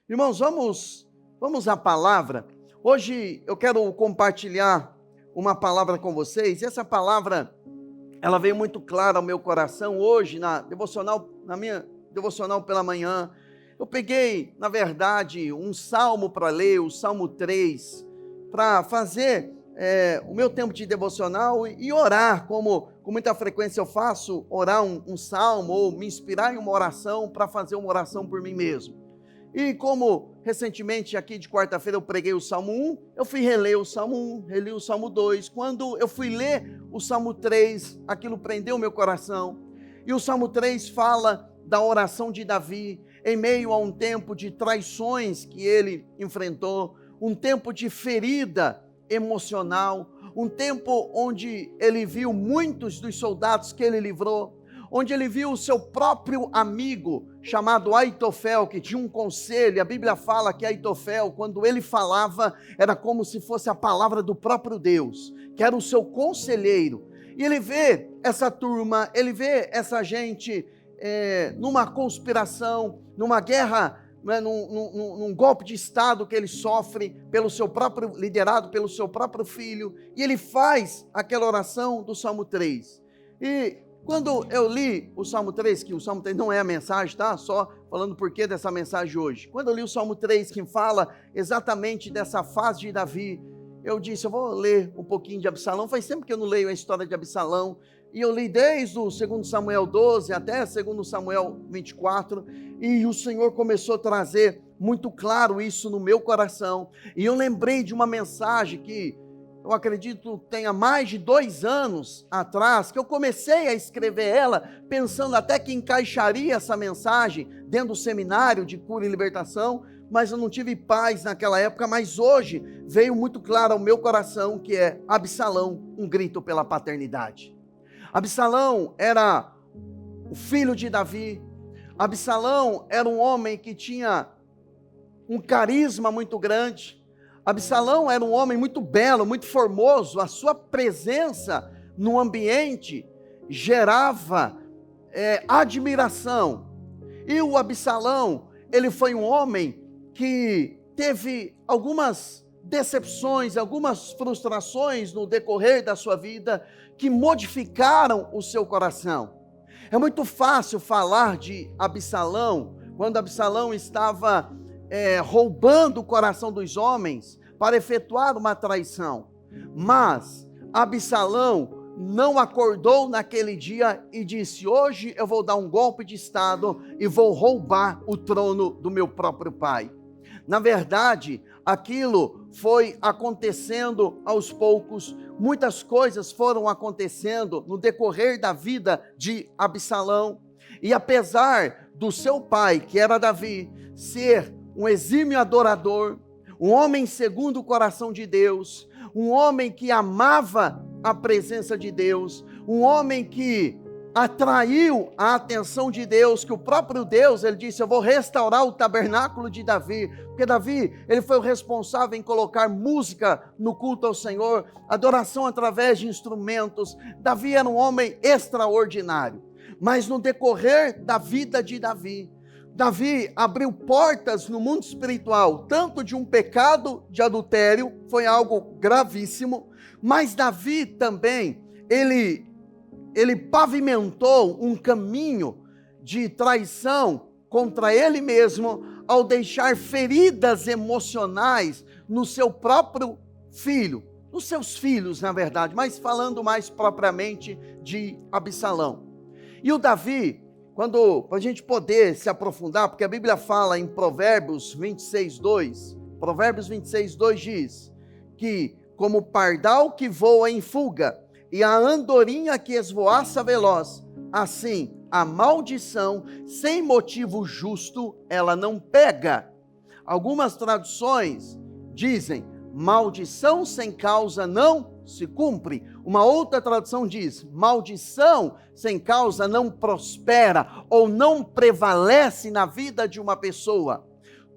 Irmãos, vamos à palavra. Hoje eu quero compartilhar uma palavra com vocês. E essa palavra, ela veio muito clara ao meu coração hoje na minha devocional pela manhã. Eu peguei, na verdade, um salmo para ler, o Salmo 3, para fazer o meu tempo de devocional e orar, como com muita frequência eu faço, orar um salmo ou me inspirar em uma oração para fazer uma oração por mim mesmo. E como recentemente aqui de quarta-feira eu preguei o Salmo 1, eu fui reler o Salmo 1, reli o Salmo 2. Quando eu fui ler o Salmo 3, aquilo prendeu meu coração. E o Salmo 3 fala da oração de Davi em meio a um tempo de traições que ele enfrentou, um tempo de ferida emocional, um tempo onde ele viu muitos dos soldados que ele livrou, onde ele viu o seu próprio amigo, chamado Aitofel, que tinha um conselho. A Bíblia fala que Aitofel, quando ele falava, era como se fosse a palavra do próprio Deus, que era o seu conselheiro. E ele vê essa turma, ele vê essa gente numa conspiração, numa guerra, num golpe de Estado que ele sofre liderado pelo seu próprio filho, e ele faz aquela oração do Salmo 3. E quando eu li o Salmo 3, que o Salmo 3 não é a mensagem, tá? Só falando o porquê dessa mensagem hoje. Quando eu li o Salmo 3, que fala exatamente dessa fase de Davi, eu disse, eu vou ler um pouquinho de Absalão. Faz tempo que eu não leio a história de Absalão. E eu li desde o 2 Samuel 12 até 2 Samuel 24. E o Senhor começou a trazer muito claro isso no meu coração. E eu lembrei de uma mensagem que eu acredito tenha mais de 2 anos atrás, que eu comecei a escrever ela, pensando até que encaixaria essa mensagem dentro do seminário de cura e libertação, mas eu não tive paz naquela época. Mas hoje veio muito claro ao meu coração que é Absalão, um grito pela paternidade. Absalão era o filho de Davi. Absalão era um homem que tinha um carisma muito grande. Absalão era um homem muito belo, muito formoso. A sua presença no ambiente gerava admiração. E o Absalão, ele foi um homem que teve algumas decepções, algumas frustrações no decorrer da sua vida, que modificaram o seu coração. É muito fácil falar de Absalão, quando Absalão estava roubando o coração dos homens para efetuar uma traição. Mas Absalão não acordou naquele dia e disse, hoje eu vou dar um golpe de Estado e vou roubar o trono do meu próprio pai. Na verdade, aquilo foi acontecendo aos poucos, muitas coisas foram acontecendo no decorrer da vida de Absalão. E apesar do seu pai, que era Davi, ser um exímio adorador, um homem segundo o coração de Deus, um homem que amava a presença de Deus, um homem que atraiu a atenção de Deus, que o próprio Deus, ele disse, eu vou restaurar o tabernáculo de Davi, porque Davi, ele foi o responsável em colocar música no culto ao Senhor, adoração através de instrumentos. Davi era um homem extraordinário, mas no decorrer da vida de Davi abriu portas no mundo espiritual, tanto de um pecado de adultério, foi algo gravíssimo, mas Davi também, ele pavimentou um caminho de traição contra ele mesmo, ao deixar feridas emocionais no seu próprio filho, nos seus filhos, na verdade, mas falando mais propriamente de Absalão. E o Davi, para a gente poder se aprofundar, porque a Bíblia fala em Provérbios 26:2, Provérbios 26:2 diz que como o pardal que voa em fuga e a andorinha que esvoaça veloz, assim a maldição sem motivo justo ela não pega. Algumas traduções dizem maldição sem causa não se cumpre. Uma outra tradução diz maldição sem causa não prospera ou não prevalece na vida de uma pessoa.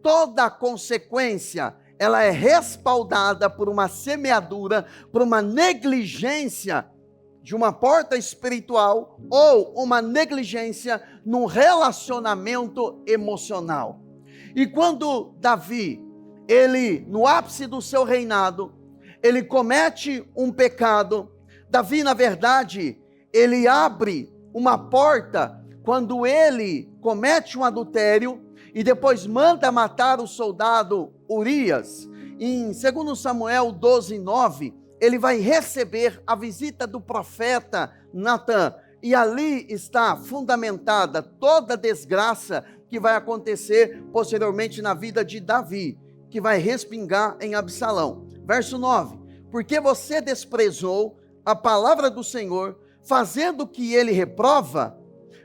Toda consequência ela é respaldada por uma semeadura, por uma negligência de uma porta espiritual ou uma negligência num relacionamento emocional. E quando Davi, ele, no ápice do seu reinado, ele comete um pecado, Davi, na verdade, ele abre uma porta quando ele comete um adultério e depois manda matar o soldado Urias. Em 2 Samuel 12:9, ele vai receber a visita do profeta Natã, e ali está fundamentada toda a desgraça que vai acontecer posteriormente na vida de Davi, que vai respingar em Absalão. Verso 9: porque você desprezou a palavra do Senhor, fazendo o que ele reprova,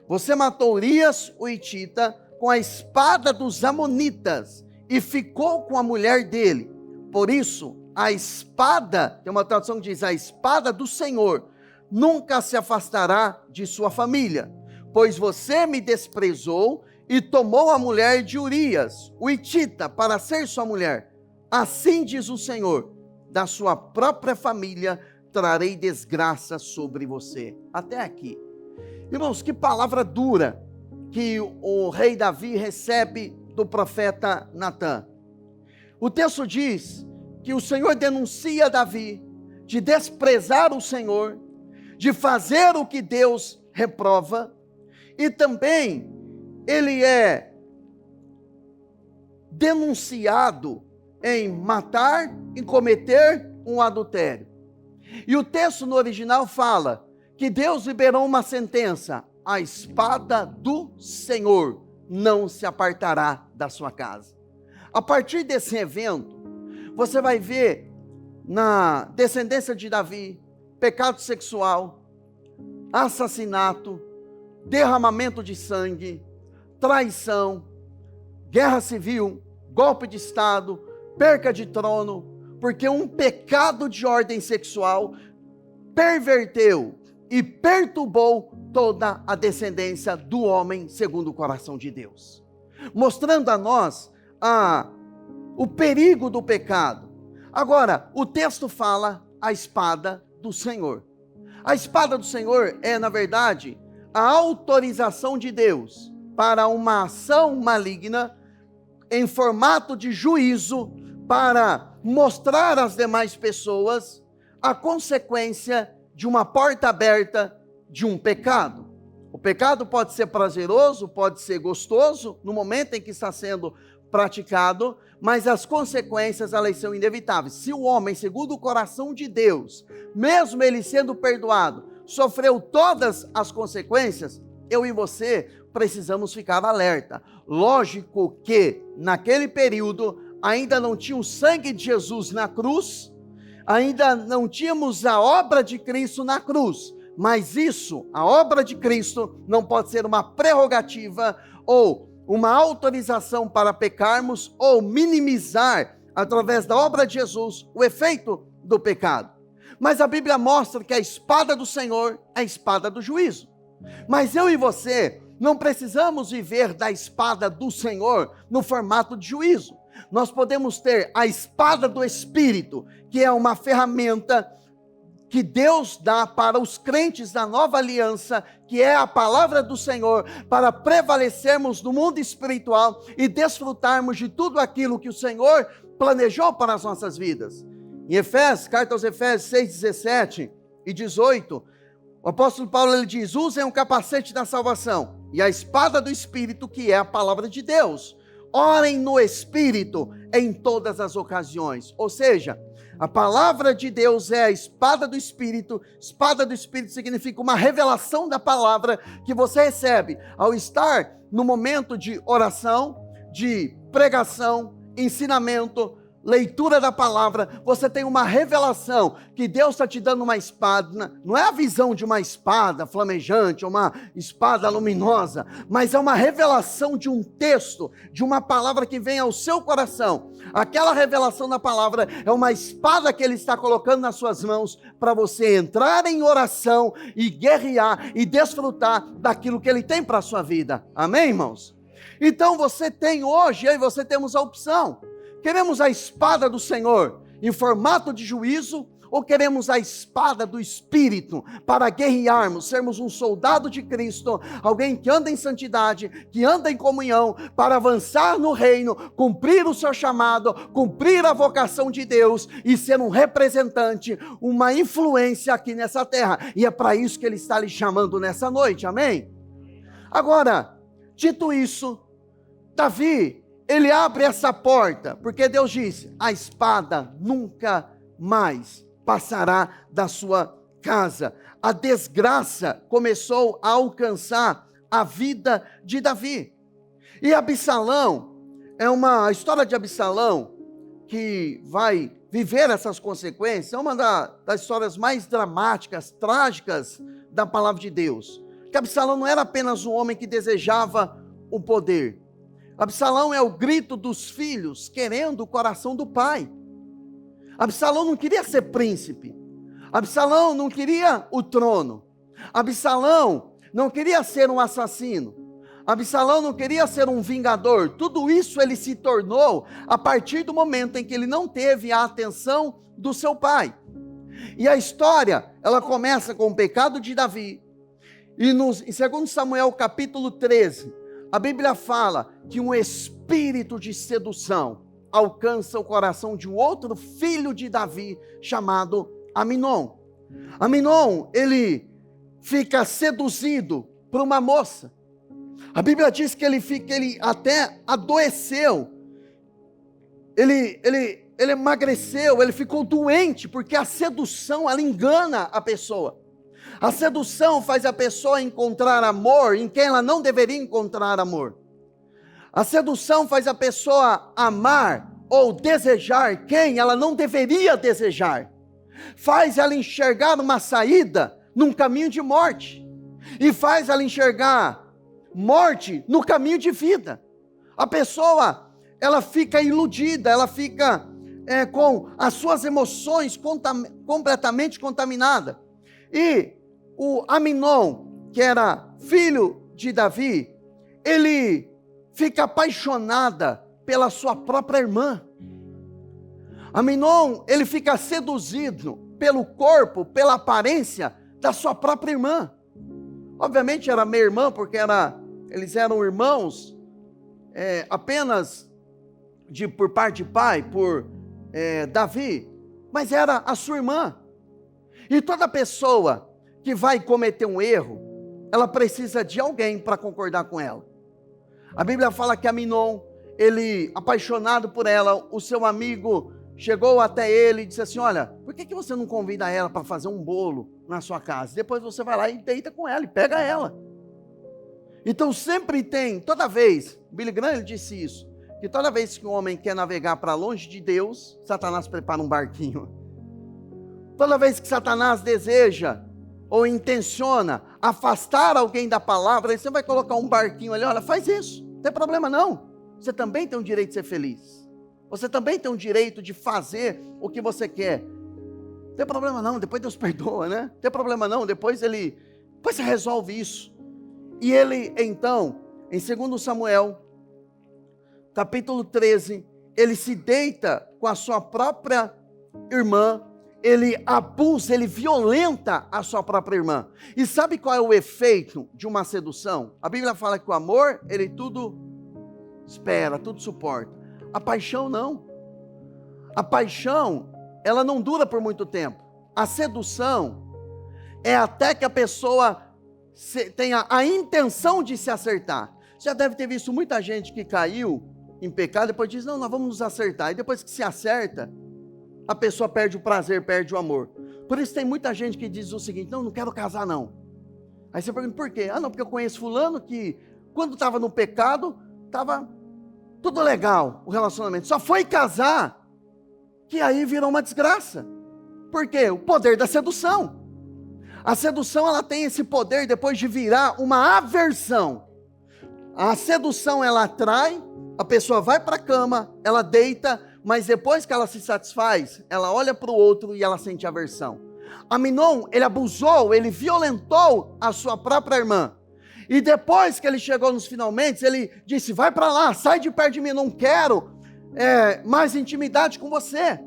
você matou Urias, o hitita, com a espada dos amonitas, e ficou com a mulher dele. Por isso, a espada, tem uma tradução que diz, a espada do Senhor, nunca se afastará de sua família, pois você me desprezou e tomou a mulher de Urias, o hitita, para ser sua mulher. Assim diz o Senhor, da sua própria família trarei desgraça sobre você. Até aqui. Irmãos, que palavra dura que o rei Davi recebe do profeta Natã. O texto diz que o Senhor denuncia Davi de desprezar o Senhor, de fazer o que Deus reprova, e também ele é denunciado em matar e cometer um adultério. E o texto no original fala que Deus liberou uma sentença: a espada do Senhor não se apartará da sua casa. A partir desse evento, você vai ver na descendência de Davi, pecado sexual, assassinato, derramamento de sangue, traição, guerra civil, golpe de estado, perca de trono, porque um pecado de ordem sexual perverteu e perturbou toda a descendência do homem segundo o coração de Deus, mostrando a nós o perigo do pecado. Agora, o texto fala a espada do Senhor. A espada do Senhor é, na verdade, a autorização de Deus para uma ação maligna em formato de juízo, para mostrar às demais pessoas a consequência de uma porta aberta de um pecado. O pecado pode ser prazeroso, pode ser gostoso no momento em que está sendo praticado, mas as consequências, elas são inevitáveis. Se o homem, segundo o coração de Deus, mesmo ele sendo perdoado, sofreu todas as consequências, eu e você precisamos ficar alerta. Lógico que naquele período ainda não tinha o sangue de Jesus na cruz, ainda não tínhamos a obra de Cristo na cruz, mas isso, a obra de Cristo, não pode ser uma prerrogativa ou uma autorização para pecarmos ou minimizar, através da obra de Jesus, o efeito do pecado. Mas a Bíblia mostra que a espada do Senhor é a espada do juízo. Mas eu e você não precisamos viver da espada do Senhor no formato de juízo. Nós podemos ter a espada do Espírito, que é uma ferramenta que Deus dá para os crentes da nova aliança, que é a palavra do Senhor, para prevalecermos no mundo espiritual e desfrutarmos de tudo aquilo que o Senhor planejou para as nossas vidas. Em Efésios, carta aos Efésios 6, 17 e 18, o apóstolo Paulo ele diz: usem o capacete da salvação e a espada do Espírito, que é a palavra de Deus. Orem no Espírito em todas as ocasiões. Ou seja, a palavra de Deus é a espada do Espírito. Espada do Espírito significa uma revelação da palavra que você recebe ao estar no momento de oração, de pregação, ensinamento, leitura da palavra. Você tem uma revelação que Deus está te dando uma espada. Não é a visão de uma espada flamejante, uma espada luminosa, mas é uma revelação de um texto, de uma palavra que vem ao seu coração. Aquela revelação da palavra é uma espada que Ele está colocando nas suas mãos para você entrar em oração e guerrear e desfrutar daquilo que Ele tem para a sua vida. Amém, irmãos? Então você tem hoje, eu e você temos a opção. Queremos a espada do Senhor em formato de juízo, ou queremos a espada do Espírito para guerrearmos, sermos um soldado de Cristo, alguém que anda em santidade, que anda em comunhão, para avançar no reino, cumprir o seu chamado, cumprir a vocação de Deus e ser um representante, uma influência aqui nessa terra. E é para isso que Ele está lhe chamando nessa noite, amém? Agora, dito isso, Davi, ele abre essa porta, porque Deus disse: a espada nunca mais passará da sua casa. A desgraça começou a alcançar a vida de Davi. E Absalão, a história de Absalão, que vai viver essas consequências, é uma das histórias mais dramáticas, trágicas da palavra de Deus. Que Absalão não era apenas um homem que desejava o poder. Absalão é o grito dos filhos querendo o coração do pai. Absalão não queria ser príncipe. Absalão não queria o trono. Absalão não queria ser um assassino. Absalão não queria ser um vingador. Tudo isso ele se tornou a partir do momento em que ele não teve a atenção do seu pai. E a história, ela começa com o pecado de Davi. E em 2 Samuel capítulo 13, a Bíblia fala que um espírito de sedução alcança o coração de um outro filho de Davi, chamado Aminon. Aminon, ele fica seduzido por uma moça. A Bíblia diz que ele até adoeceu, ele emagreceu, ele ficou doente, porque a sedução, ela engana a pessoa. A sedução faz a pessoa encontrar amor em quem ela não deveria encontrar amor. A sedução faz a pessoa amar ou desejar quem ela não deveria desejar. Faz ela enxergar uma saída num caminho de morte. E faz ela enxergar morte no caminho de vida. A pessoa, ela fica iludida, ela fica com as suas emoções completamente contaminadas. E o Aminon, que era filho de Davi, ele fica apaixonada pela sua própria irmã. Aminon, ele fica seduzido pelo corpo, pela aparência da sua própria irmã. Obviamente era meia irmã, porque eles eram irmãos apenas por parte de pai, por Davi, mas era a sua irmã. E toda pessoa que vai cometer um erro, ela precisa de alguém para concordar com ela. A Bíblia fala que Aminon, ele, apaixonado por ela, o seu amigo chegou até ele e disse assim: olha, por que você não convida ela para fazer um bolo na sua casa? Depois você vai lá e deita com ela e pega ela. Então sempre tem, toda vez, Billy Graham ele disse isso, que toda vez que um homem quer navegar para longe de Deus, Satanás prepara um barquinho. Toda vez que Satanás deseja ou intenciona afastar alguém da palavra, você vai colocar um barquinho ali: olha, faz isso, não tem problema não. Você também tem o direito de ser feliz. Você também tem o direito de fazer o que você quer. Não tem problema não, depois Deus perdoa, né? Não tem problema não, depois você resolve isso. E ele então, em 2 Samuel, capítulo 13, ele se deita com a sua própria irmã, ele abusa, ele violenta a sua própria irmã. E sabe qual é o efeito de uma sedução? A Bíblia fala que o amor, ele tudo espera, tudo suporta. A paixão não. A paixão, ela não dura por muito tempo. A sedução é até que a pessoa tenha a intenção de se acertar. Você já deve ter visto muita gente que caiu em pecado, depois diz: não, nós vamos nos acertar. E depois que se acerta, a pessoa perde o prazer, perde o amor. Por isso tem muita gente que diz o seguinte: não quero casar não. Aí você pergunta: por quê? Ah não, porque eu conheço fulano que quando estava no pecado, estava tudo legal o relacionamento. Só foi casar que aí virou uma desgraça. Por quê? O poder da sedução. A sedução, ela tem esse poder depois de virar uma aversão. A sedução, ela atrai, a pessoa vai para a cama, ela deita, mas depois que ela se satisfaz, ela olha para o outro e ela sente aversão. Aminon, ele abusou, ele violentou a sua própria irmã. E depois que ele chegou nos finalmente, ele disse: vai para lá, sai de perto de mim, não quero mais intimidade com você.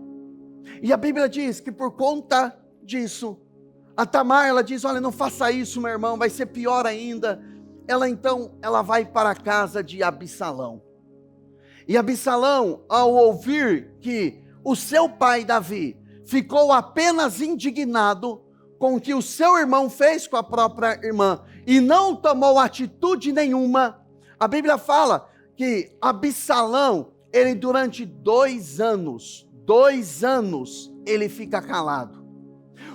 E a Bíblia diz que por conta disso, a Tamar, ela diz, olha, não faça isso, meu irmão, vai ser pior ainda. Ela vai para a casa de Absalão. E Absalão, ao ouvir que o seu pai Davi ficou apenas indignado com o que o seu irmão fez com a própria irmã e não tomou atitude nenhuma, a Bíblia fala que Absalão, ele durante 2 anos, ele fica calado.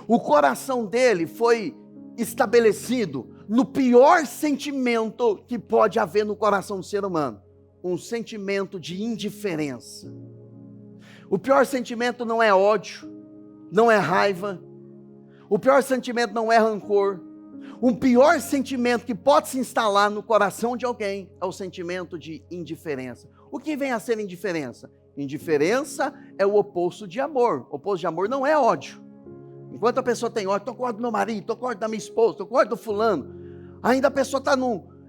O coração dele foi estabelecido no pior sentimento que pode haver no coração do ser humano, um sentimento de indiferença. O pior sentimento não é ódio, não é raiva, o pior sentimento não é rancor. O pior sentimento que pode se instalar no coração de alguém é o sentimento de indiferença. O que vem a ser indiferença? Indiferença é o oposto de amor. O oposto de amor não é ódio. Enquanto a pessoa tem ódio, estou com ódio do meu marido, estou com ódio da minha esposa, estou com ódio do fulano, ainda a pessoa está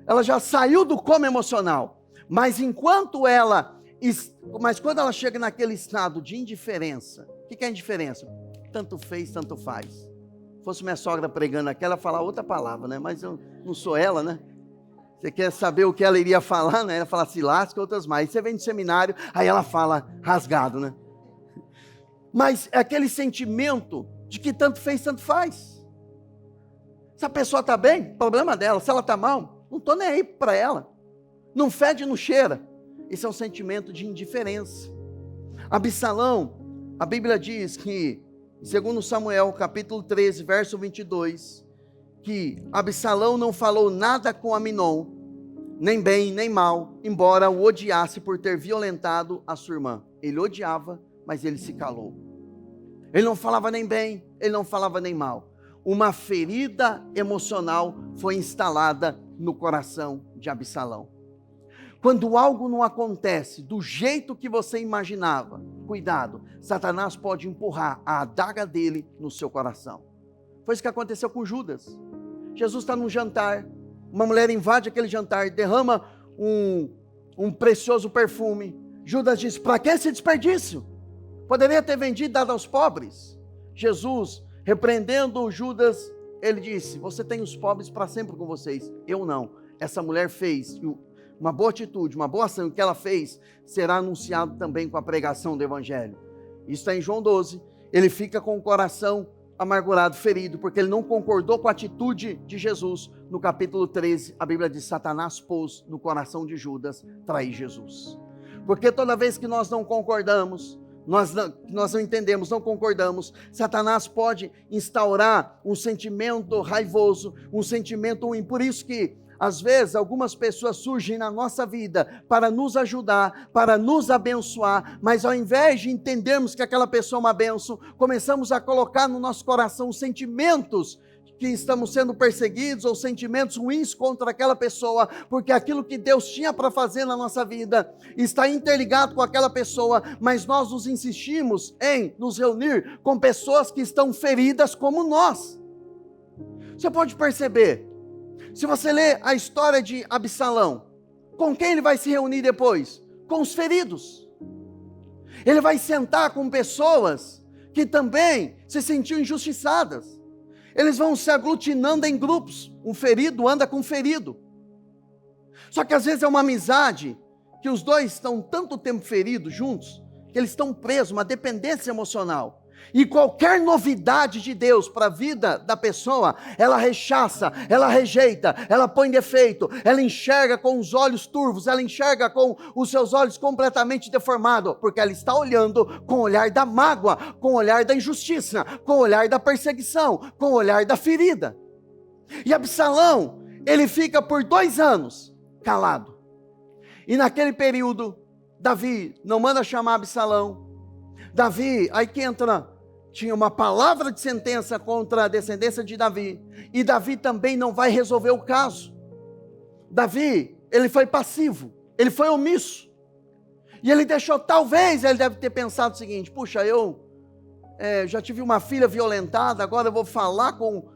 ela já saiu do coma emocional. Mas quando ela chega naquele estado de indiferença, o que é indiferença? Tanto fez, tanto faz. Se fosse minha sogra pregando aqui, ela ia falar outra palavra, né? Mas eu não sou ela, né? Você quer saber o que ela iria falar, né? Ela fala se lasca, outras mais. Você vem do seminário, aí ela fala rasgado, né? Mas é aquele sentimento de que tanto fez, tanto faz. Se a pessoa está bem, problema dela. Se ela está mal, não estou nem aí para ela. Não fede, não cheira. Esse é um sentimento de indiferença. Absalão, a Bíblia diz que, segundo Samuel, capítulo 13, verso 22, que Absalão não falou nada com Aminon, nem bem, nem mal, embora o odiasse por ter violentado a sua irmã. Ele odiava, mas ele se calou. Ele não falava nem bem, ele não falava nem mal. Uma ferida emocional foi instalada no coração de Absalão. Quando algo não acontece do jeito que você imaginava, cuidado, Satanás pode empurrar a adaga dele no seu coração. Foi isso que aconteceu com Judas. Jesus está num jantar, uma mulher invade aquele jantar, derrama um precioso perfume. Judas diz, para que esse desperdício? Poderia ter vendido e dado aos pobres. Jesus, repreendendo Judas, ele disse, você tem os pobres para sempre com vocês, eu não. Essa mulher fez uma boa atitude, uma boa ação, o que ela fez será anunciado também com a pregação do Evangelho. Isso está em João 12, ele fica com o coração amargurado, ferido, porque ele não concordou com a atitude de Jesus. No capítulo 13, a Bíblia diz, Satanás pôs no coração de Judas trair Jesus. Porque toda vez que nós não concordamos, nós não entendemos, não concordamos, Satanás pode instaurar um sentimento raivoso, um sentimento ruim. Por isso que às vezes, algumas pessoas surgem na nossa vida para nos ajudar, para nos abençoar, mas ao invés de entendermos que aquela pessoa é uma bênção, começamos a colocar no nosso coração sentimentos que estamos sendo perseguidos ou sentimentos ruins contra aquela pessoa, porque aquilo que Deus tinha para fazer na nossa vida está interligado com aquela pessoa, mas nós nos insistimos em nos reunir com pessoas que estão feridas como nós. Você pode perceber, se você ler a história de Absalão, com quem ele vai se reunir depois? Com os feridos. Ele vai sentar com pessoas que também se sentiam injustiçadas. Eles vão se aglutinando em grupos. Um ferido anda com um ferido. Só que às vezes é uma amizade que os dois estão tanto tempo feridos juntos, que eles estão presos, uma dependência emocional. E qualquer novidade de Deus para a vida da pessoa, ela rechaça, ela rejeita, ela põe defeito, ela enxerga com os olhos turvos, ela enxerga com os seus olhos completamente deformados, porque ela está olhando com o olhar da mágoa, com o olhar da injustiça, com o olhar da perseguição, com o olhar da ferida. E Absalão, ele fica por 2 anos calado. E naquele período, Davi não manda chamar Absalão. Davi, aí que entra, tinha uma palavra de sentença contra a descendência de Davi, e Davi também não vai resolver o caso. Davi, ele foi passivo, ele foi omisso, e ele deixou, talvez ele deve ter pensado o seguinte, puxa, eu já tive uma filha violentada, agora eu vou falar com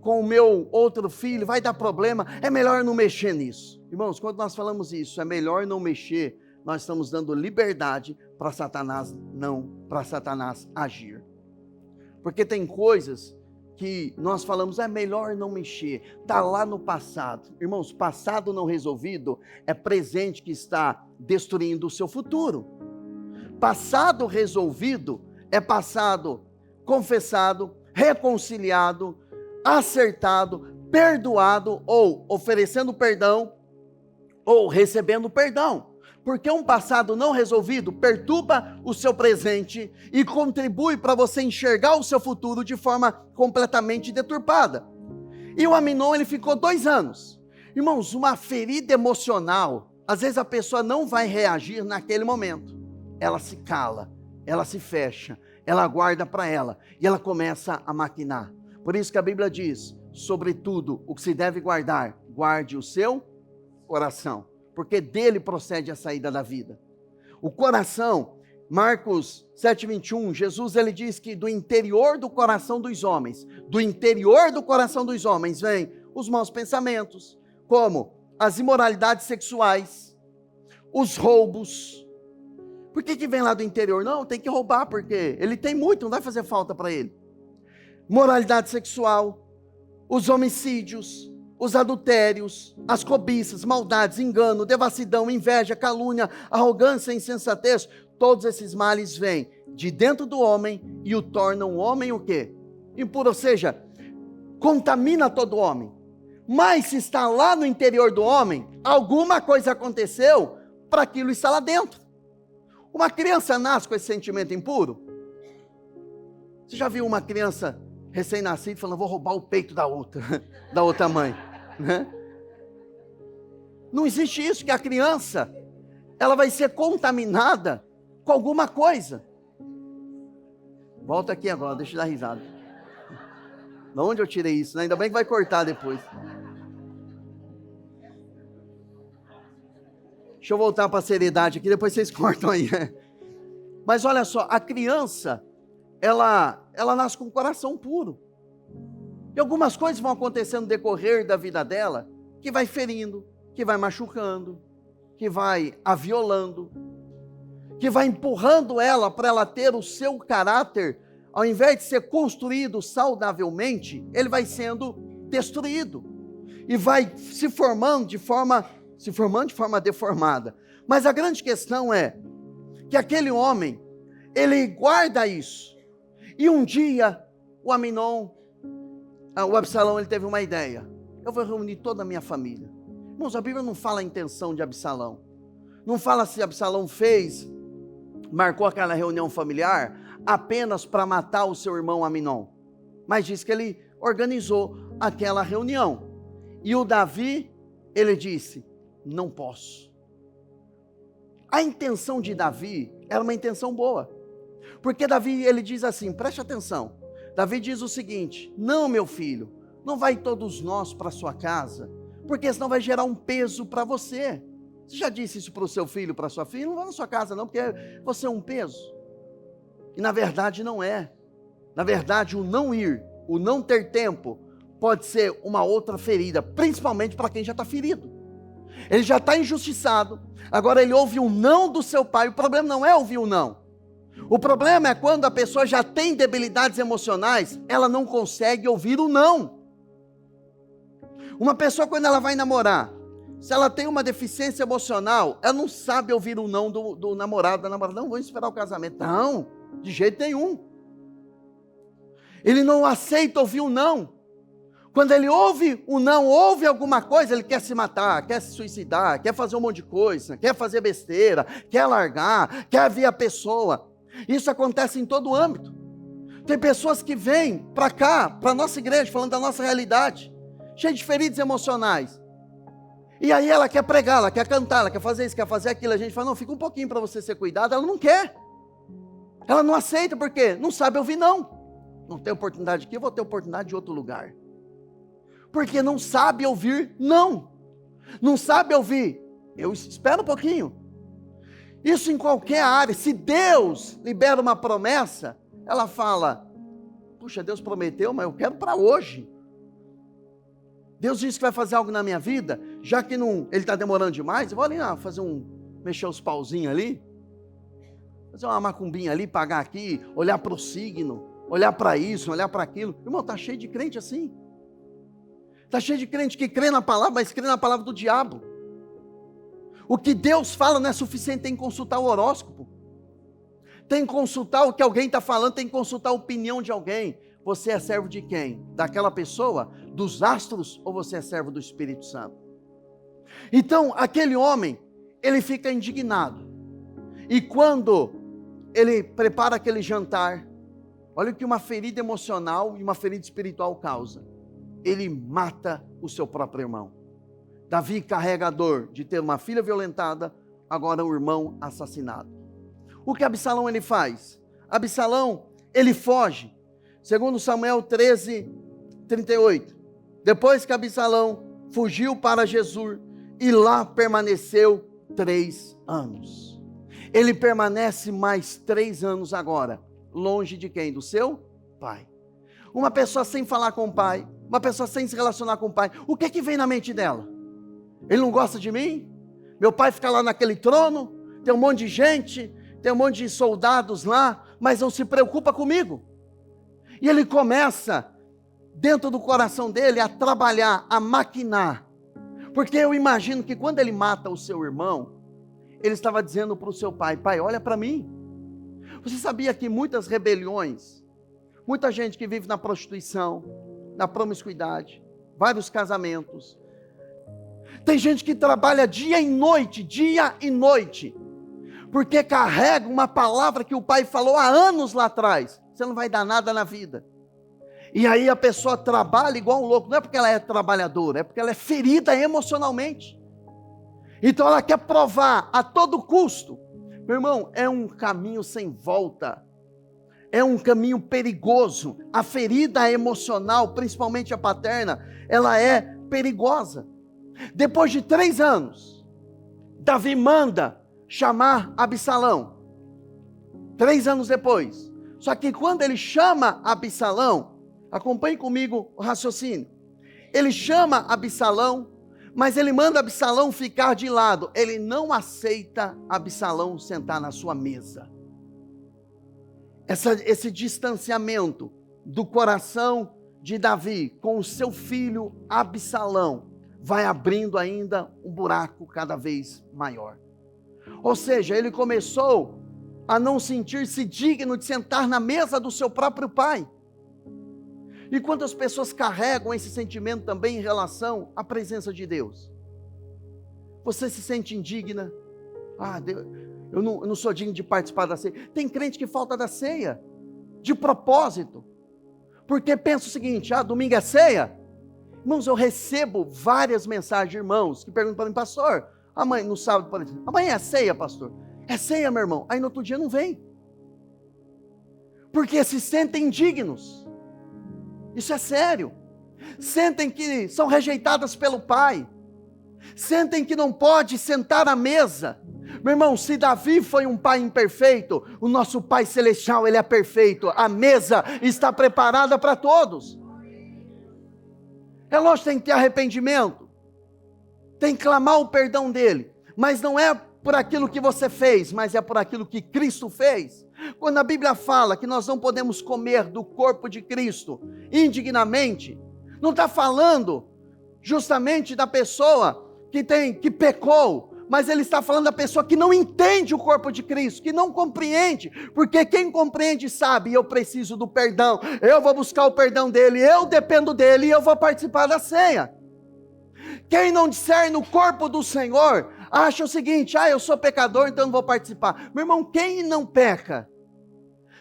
o meu outro filho, vai dar problema, é melhor não mexer nisso. Irmãos, quando nós falamos isso, é melhor não mexer, nós estamos dando liberdade para Satanás agir. Porque tem coisas que nós falamos, é melhor não mexer, está lá no passado. Irmãos, passado não resolvido é presente que está destruindo o seu futuro. Passado resolvido é passado confessado, reconciliado, acertado, perdoado, ou oferecendo perdão, ou recebendo perdão. Porque um passado não resolvido perturba o seu presente e contribui para você enxergar o seu futuro de forma completamente deturpada. E o Aminon, ele ficou 2 anos. Irmãos, uma ferida emocional, às vezes a pessoa não vai reagir naquele momento. Ela se cala, ela se fecha, ela guarda para ela e ela começa a maquinar. Por isso que a Bíblia diz, sobretudo, o que se deve guardar, guarde o seu coração, porque dele procede a saída da vida. O coração, Marcos 7,21, Jesus ele diz que do interior do coração dos homens, vem os maus pensamentos, como as imoralidades sexuais, os roubos. Por que vem lá do interior? Não, tem que roubar, porque ele tem muito, não vai fazer falta para ele. Moralidade sexual, os homicídios, os adultérios, as cobiças, maldades, engano, devassidão, inveja, calúnia, arrogância, insensatez, todos esses males vêm de dentro do homem e o tornam o homem o quê? Impuro, ou seja, contamina todo homem. Mas se está lá no interior do homem, alguma coisa aconteceu para aquilo estar lá dentro. Uma criança nasce com esse sentimento impuro? Você já viu uma criança recém-nascida falando, vou roubar o peito da outra mãe? Né? Não existe isso, que a criança, ela vai ser contaminada com alguma coisa. Volta aqui agora, deixa eu dar risada. De onde eu tirei isso? Ainda bem que vai cortar depois. Deixa eu voltar para a seriedade aqui, depois vocês cortam aí. Mas olha só, a criança, ela nasce com o coração puro. E algumas coisas vão acontecer no decorrer da vida dela, que vai ferindo, que vai machucando, que vai a violando, que vai empurrando ela para ela ter o seu caráter, ao invés de ser construído saudavelmente, ele vai sendo destruído. E vai se formando de forma deformada. Mas a grande questão é que aquele homem, ele guarda isso. E um dia, o Absalão, ele teve uma ideia. Eu vou reunir toda a minha família. Irmãos, a Bíblia não fala a intenção de Absalão. Não fala se Absalão marcou aquela reunião familiar apenas para matar o seu irmão Aminon. Mas diz que ele organizou aquela reunião. E o Davi, ele disse, não posso. A intenção de Davi era uma intenção boa. Porque Davi, ele diz assim, preste atenção. Davi diz o seguinte, não, meu filho, não vai todos nós para sua casa, porque senão vai gerar um peso para você. Você já disse isso para o seu filho, para a sua filha? Não vai na sua casa não, porque você é um peso. E na verdade não é. Na verdade o não ir, o não ter tempo, pode ser uma outra ferida, principalmente para quem já está ferido. Ele já está injustiçado, agora ele ouve um não do seu pai. O problema não é ouvir o não. O problema é quando a pessoa já tem debilidades emocionais, ela não consegue ouvir o não. Uma pessoa, quando ela vai namorar, se ela tem uma deficiência emocional, ela não sabe ouvir o não do namorado, da namorada. Não, vou esperar o casamento. Não, de jeito nenhum. Ele não aceita ouvir o não. Quando ele ouve o não, ouve alguma coisa, ele quer se matar, quer se suicidar, quer fazer um monte de coisa, quer fazer besteira, quer largar, quer ver a pessoa. Isso acontece em todo âmbito. Tem pessoas que vêm para cá, para a nossa igreja, falando da nossa realidade, cheia de feridas emocionais. E aí ela quer pregar, ela quer cantar, ela quer fazer isso, quer fazer aquilo. A gente fala, não, fica um pouquinho para você ser cuidado. Ela não quer. Ela não aceita, porque não sabe ouvir não. Não tem oportunidade aqui, eu vou ter oportunidade de outro lugar. Porque não sabe ouvir não. Não sabe ouvir, eu espero um pouquinho. Isso em qualquer área. Se Deus libera uma promessa, ela fala, puxa, Deus prometeu, mas eu quero para hoje. Deus disse que vai fazer algo na minha vida, já que não, ele está demorando demais, eu vou ali mexer os pauzinhos ali, fazer uma macumbinha ali, pagar aqui, olhar para o signo. olhar para isso, olhar para aquilo. Irmão, está cheio de crente assim. Está cheio de crente que crê na palavra, mas crê na palavra do diabo. O que Deus fala não é suficiente, tem que consultar o horóscopo. Tem que consultar o que alguém está falando, tem que consultar a opinião de alguém. Você é servo de quem? Daquela pessoa? Dos astros? Ou você é servo do Espírito Santo? Então, aquele homem, ele fica indignado. E quando ele prepara aquele jantar, olha o que uma ferida emocional e uma ferida espiritual causa. Ele mata o seu próprio irmão. Davi carrega a dor de ter uma filha violentada, agora um irmão assassinado. O que Absalão ele faz? Absalão, ele foge. Segundo Samuel 13:38. Depois que Absalão fugiu para Gesur e lá permaneceu 3 anos. Ele permanece mais 3 anos agora, longe de quem? Do seu pai. Uma pessoa sem falar com o pai, uma pessoa sem se relacionar com o pai, o que vem na mente dela? Ele não gosta de mim? Meu pai fica lá naquele trono, tem um monte de gente, tem um monte de soldados lá, mas não se preocupa comigo. E ele começa, dentro do coração dele, a trabalhar, a maquinar. Porque eu imagino que quando ele mata o seu irmão, ele estava dizendo para o seu pai, pai, olha para mim. Você sabia que muitas rebeliões, muita gente que vive na prostituição, na promiscuidade, vários casamentos, tem gente que trabalha dia e noite, porque carrega uma palavra que o pai falou há anos lá atrás, você não vai dar nada na vida. E aí a pessoa trabalha igual um louco, não é porque ela é trabalhadora, é porque ela é ferida emocionalmente. Então ela quer provar a todo custo. Meu irmão, é um caminho sem volta, é um caminho perigoso. A ferida emocional, principalmente a paterna, ela é perigosa. Depois de 3 anos, Davi manda chamar Absalão. 3 anos depois. Só que quando ele chama Absalão, acompanhe comigo o raciocínio. Ele chama Absalão, mas ele manda Absalão ficar de lado. Ele não aceita Absalão sentar na sua mesa. Esse distanciamento do coração de Davi com o seu filho Absalão vai abrindo ainda um buraco cada vez maior. Ou seja, ele começou a não sentir-se digno de sentar na mesa do seu próprio pai. E quantas pessoas carregam esse sentimento também em relação à presença de Deus? Você se sente indigna? Deus, eu não sou digno de participar da ceia. Tem crente que falta da ceia, de propósito, porque pensa o seguinte, domingo é ceia? Irmãos, eu recebo várias mensagens de irmãos que perguntam para mim, pastor, amanhã, no sábado, por exemplo, amanhã é ceia, pastor? É ceia, meu irmão. Aí no outro dia não vem. Porque se sentem indignos. Isso é sério. Sentem que são rejeitadas pelo pai. Sentem que não pode sentar à mesa. Meu irmão, se Davi foi um pai imperfeito, o nosso Pai Celestial, ele é perfeito. A mesa está preparada para todos. É lógico que tem que ter arrependimento. Tem que clamar o perdão dele. Mas não é por aquilo que você fez, mas é por aquilo que Cristo fez. Quando a Bíblia fala que nós não podemos comer do corpo de Cristo indignamente, não está falando justamente da pessoa que pecou, mas ele está falando da pessoa que não entende o corpo de Cristo, que não compreende, porque quem compreende sabe, eu preciso do perdão, eu vou buscar o perdão dele, eu dependo dele e eu vou participar da ceia. Quem não discerne o corpo do Senhor, acha o seguinte, eu sou pecador, então não vou participar. Meu irmão, quem não peca?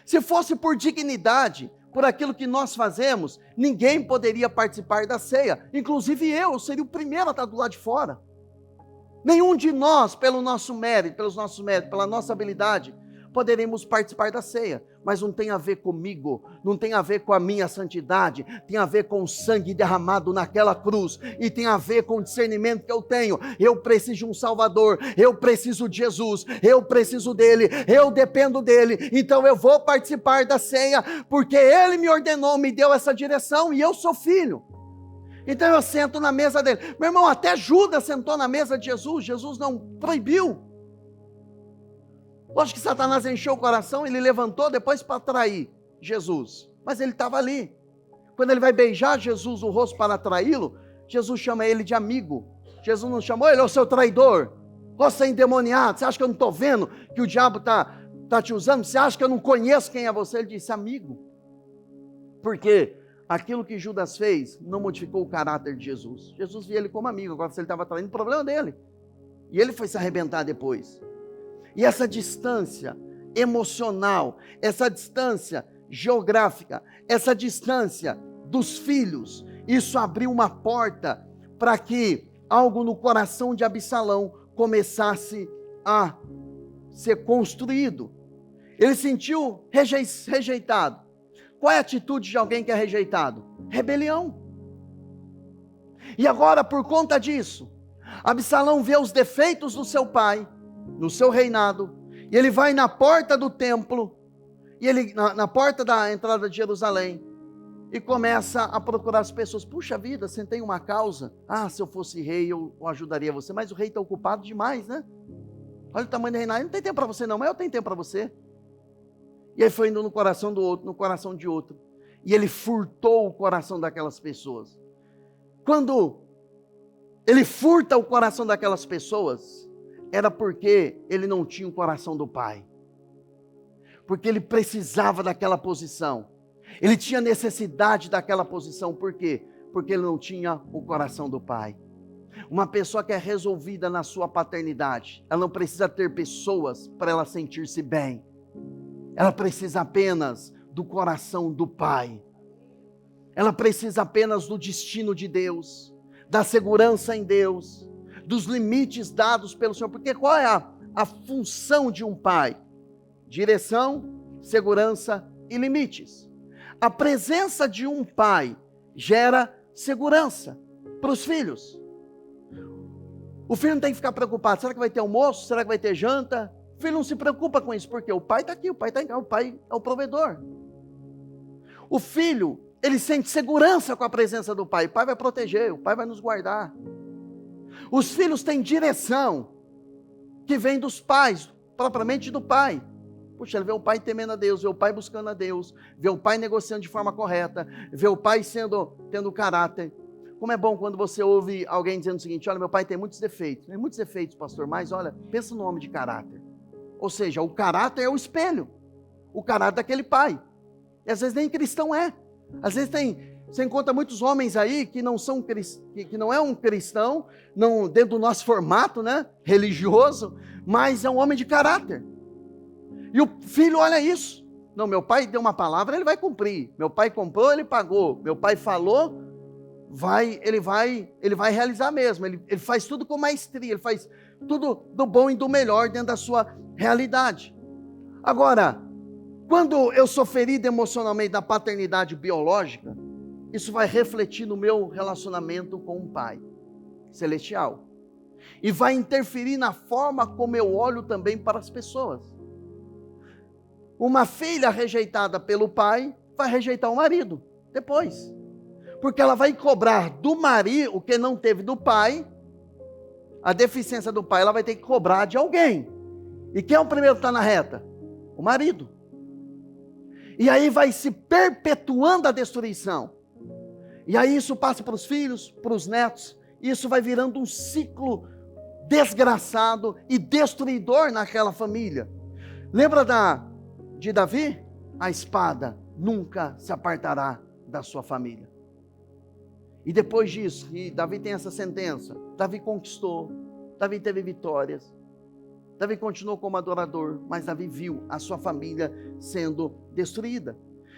Se fosse por dignidade, por aquilo que nós fazemos, ninguém poderia participar da ceia, inclusive eu seria o primeiro a estar do lado de fora. Nenhum de nós, pelo nosso mérito, pela nossa habilidade, poderemos participar da ceia, mas não tem a ver comigo, não tem a ver com a minha santidade, tem a ver com o sangue derramado naquela cruz, e tem a ver com o discernimento que eu tenho. Eu preciso de um Salvador, eu preciso de Jesus, eu preciso dele, eu dependo dele, então eu vou participar da ceia, porque ele me ordenou, me deu essa direção, e eu sou filho. Então eu sento na mesa dele. Meu irmão, até Judas sentou na mesa de Jesus, Jesus não proibiu. Lógico que Satanás encheu o coração, ele levantou depois para trair Jesus. mas ele estava ali. Quando ele vai beijar Jesus no rosto para traí-lo, Jesus chama ele de amigo. Jesus não chamou ele, ô seu traidor, você é endemoniado, você acha que eu não estou vendo que o diabo está te usando? Você acha que eu não conheço quem é você? Ele disse amigo. Porque aquilo que Judas fez não modificou o caráter de Jesus. Jesus via ele como amigo, agora se ele estava traindo, o problema dele. E ele foi se arrebentar depois. E essa distância emocional, essa distância geográfica, essa distância dos filhos, isso abriu uma porta para que algo no coração de Absalão começasse a ser construído. Ele sentiu rejeitado. Qual é a atitude de alguém que é rejeitado? Rebelião. E agora, por conta disso, Absalão vê os defeitos do seu pai, no seu reinado, e ele vai na porta do templo, e ele na porta da entrada de Jerusalém, e começa a procurar as pessoas. Puxa vida, você tem uma causa? Ah, se eu fosse rei, eu ajudaria você. Mas o rei está ocupado demais, né? Olha o tamanho do reinado. Ele não tem tempo para você não, mas eu tenho tempo para você. E aí foi indo no coração do outro, no coração de outro. E ele furtou o coração daquelas pessoas. Quando ele furta o coração daquelas pessoas, era porque ele não tinha o coração do pai. Porque ele precisava daquela posição. Ele tinha necessidade daquela posição. Por quê? Porque ele não tinha o coração do pai. Uma pessoa que é resolvida na sua paternidade, ela não precisa ter pessoas para ela sentir-se bem. Ela precisa apenas do coração do pai. Ela precisa apenas do destino de Deus, da segurança em Deus, dos limites dados pelo Senhor. Porque qual é a função de um pai? Direção, segurança e limites. A presença de um pai gera segurança para os filhos. O filho não tem que ficar preocupado. Será que vai ter almoço? Será que vai ter janta? O filho não se preocupa com isso, porque o pai está aqui, o pai está em casa, o pai é o provedor. O filho, ele sente segurança com a presença do pai. O pai vai proteger, o pai vai nos guardar. Os filhos têm direção que vem dos pais, propriamente do pai. Puxa, ele vê o pai temendo a Deus, vê o pai buscando a Deus, vê o pai negociando de forma correta, vê o pai tendo caráter. Como é bom quando você ouve alguém dizendo o seguinte: olha, meu pai tem muitos defeitos. Tem muitos defeitos, pastor, mas olha, pensa no homem de caráter. Ou seja, o caráter é o espelho, o caráter daquele pai. E às vezes nem cristão é. Às vezes você encontra muitos homens aí que não é um cristão, não dentro do nosso formato, né, religioso, mas é um homem de caráter. E o filho olha isso. Não, meu pai deu uma palavra, ele vai cumprir. Meu pai comprou, ele pagou. Meu pai falou, ele vai realizar mesmo. Ele faz tudo com maestria, ele faz tudo do bom e do melhor dentro da sua realidade. Agora, quando eu sou ferido emocionalmente na paternidade biológica, isso vai refletir no meu relacionamento com o Pai Celestial. E vai interferir na forma como eu olho também para as pessoas. Uma filha rejeitada pelo pai vai rejeitar o marido depois. Porque ela vai cobrar do marido o que não teve do pai. A deficiência do pai ela vai ter que cobrar de alguém. E quem é o primeiro que está na reta? O marido. E aí vai se perpetuando a destruição. E aí isso passa para os filhos, para os netos. E isso vai virando um ciclo desgraçado e destruidor naquela família. Lembra de Davi? A espada nunca se apartará da sua família. E depois disso, e Davi tem essa sentença, Davi conquistou, Davi teve vitórias, Davi continuou como adorador, mas Davi viu a sua família sendo destruída.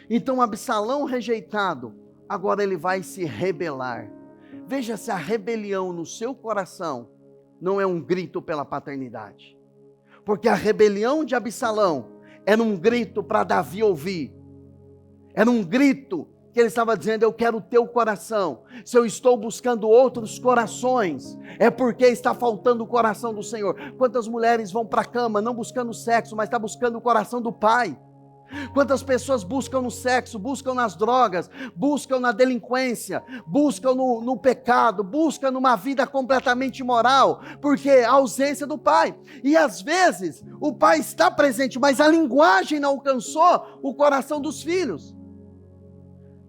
Então Absalão rejeitado, agora ele vai se rebelar. Veja se a rebelião no seu coração não é um grito pela paternidade. Porque a rebelião de Absalão era um grito para Davi ouvir. Era um grito que ele estava dizendo: eu quero o teu coração. Se eu estou buscando outros corações, é porque está faltando o coração do Senhor. Quantas mulheres vão para a cama não buscando sexo, mas está buscando o coração do Pai? Quantas pessoas buscam no sexo, buscam nas drogas, buscam na delinquência, buscam no pecado, buscam numa vida completamente imoral, porque a ausência do pai. E às vezes o pai está presente, mas a linguagem não alcançou o coração dos filhos.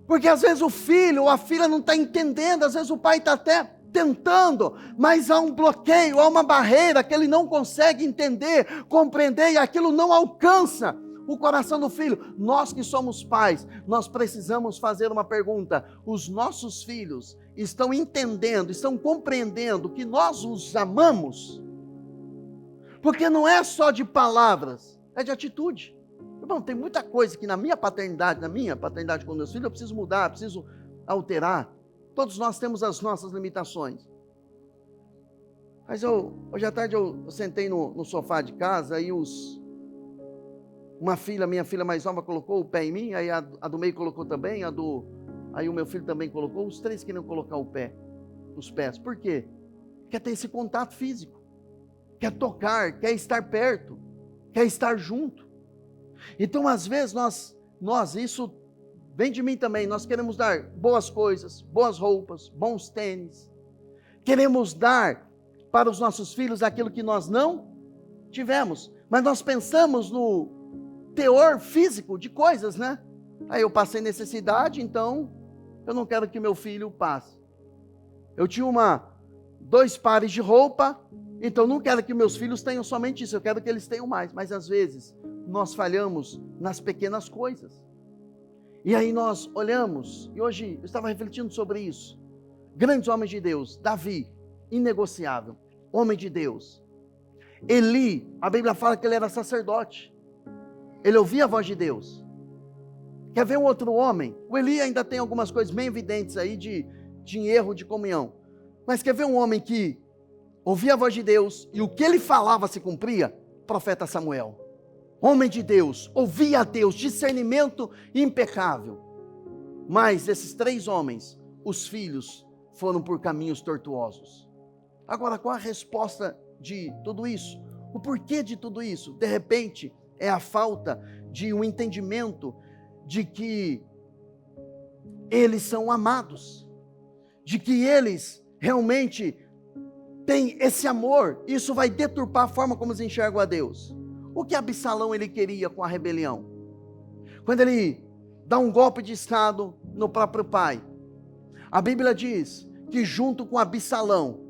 Porque às vezes o filho ou a filha não está entendendo, às vezes o pai está até tentando, mas há um bloqueio, há uma barreira que ele não consegue entender, compreender, e aquilo não alcança o coração do filho. Nós que somos pais, nós precisamos fazer uma pergunta: os nossos filhos estão entendendo, estão compreendendo que nós os amamos? Porque não é só de palavras, é de atitude. Irmão, tem muita coisa que na minha paternidade com meus filhos, eu preciso mudar, preciso alterar. Todos nós temos as nossas limitações. Mas hoje à tarde eu sentei no sofá de casa, e minha filha mais nova colocou o pé em mim, aí a do meio colocou também, aí o meu filho também colocou, os três queriam colocar os pés. Por quê? Quer ter esse contato físico, quer tocar, quer estar perto, quer estar junto. Então às vezes isso vem de mim também, nós queremos dar boas coisas, boas roupas, bons tênis, queremos dar para os nossos filhos aquilo que nós não tivemos, mas nós pensamos no teor físico de coisas, né? Aí eu passei necessidade, então eu não quero que meu filho passe. Eu tinha 2 pares de roupa, então não quero que meus filhos tenham somente isso, eu quero que eles tenham mais. Mas às vezes nós falhamos nas pequenas coisas. E aí nós olhamos, e hoje eu estava refletindo sobre isso. Grandes homens de Deus: Davi, inegociável, homem de Deus. Eli, a Bíblia fala que ele era sacerdote, ele ouvia a voz de Deus. Quer ver um outro homem? O Eli ainda tem algumas coisas bem evidentes aí de erro de comunhão. Mas quer ver um homem que ouvia a voz de Deus e o que ele falava se cumpria? Profeta Samuel. Homem de Deus, ouvia a Deus, discernimento impecável. Mas esses 3 homens, os filhos, foram por caminhos tortuosos. Agora, qual a resposta de tudo isso? O porquê de tudo isso? De repente, é a falta de um entendimento de que eles são amados, de que eles realmente têm esse amor. Isso vai deturpar a forma como eles enxergam a Deus. O que Absalão ele queria com a rebelião? Quando ele dá um golpe de estado no próprio pai, a Bíblia diz que junto com Absalão,